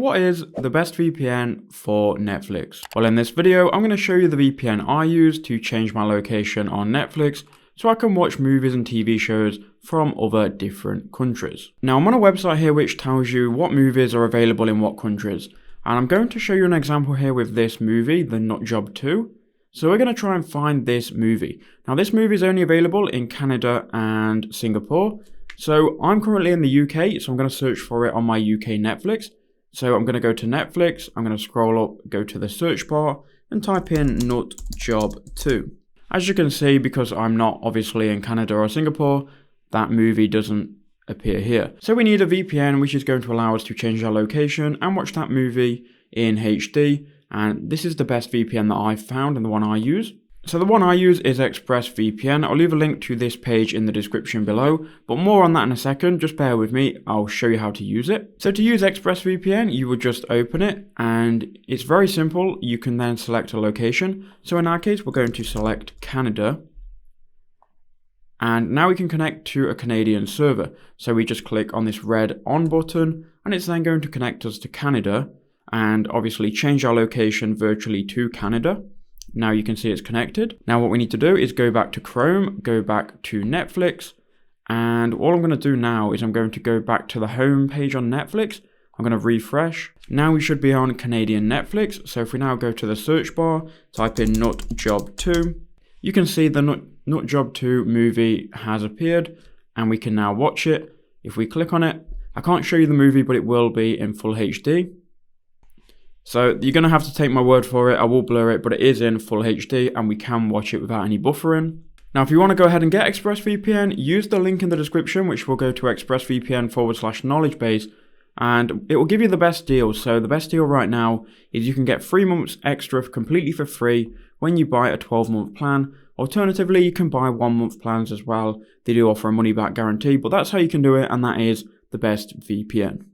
what is the best VPN for Netflix? Well, in this video, I'm going to show you the VPN I use to change my location on Netflix so I can watch movies and TV shows from other different countries. Now, I'm on a website here which tells you what movies are available in what countries. And I'm going to show you an example here with this movie, The Nut Job 2. So we're going to try and find this movie. Now, this movie is only available in Canada and Singapore. So I'm currently in the UK, so I'm going to search for it on my UK Netflix. So I'm going to go to Netflix, I'm going to scroll up, go to the search bar and type in Nut Job 2. As you can see, because I'm not obviously in Canada or Singapore, that movie doesn't appear here. So we need a VPN which is going to allow us to change our location and watch that movie in HD. And this is the best VPN that I've found and the one I use. So the one I use is ExpressVPN. I'll leave a link to this page in the description below, but more on that in a second. Just bear with me, I'll show you how to use it. So to use ExpressVPN, you would just open it and it's very simple. You can then select a location. So in our case, we're going to select Canada. And now we can connect to a Canadian server. So we just click on this red on button and it's then going to connect us to Canada and obviously change our location virtually to Canada. Now you can see it's connected. Now what we need to do is go back to Chrome, go back to Netflix, and all I'm going to do now is I'm going to go back to the home page on Netflix. I'm going to refresh. Now we should be on Canadian Netflix. So if we now go to the search bar, type in Nut Job 2, you can see the Nut Job 2 movie has appeared and we can now watch it. If we click on it, I can't show you the movie, but it will be in full HD. So you're going to have to take my word for it. I will blur it, but it is in full HD and we can watch it without any buffering. Now, if you want to go ahead and get ExpressVPN, use the link in the description, which will go to expressvpn/knowledgebase, and it will give you the best deal. So the best deal right now is you can get 3 months extra completely for free when you buy a 12-month plan. Alternatively, you can buy 1-month plans as well. They do offer a money-back guarantee, but that's how you can do it, and that is the best VPN.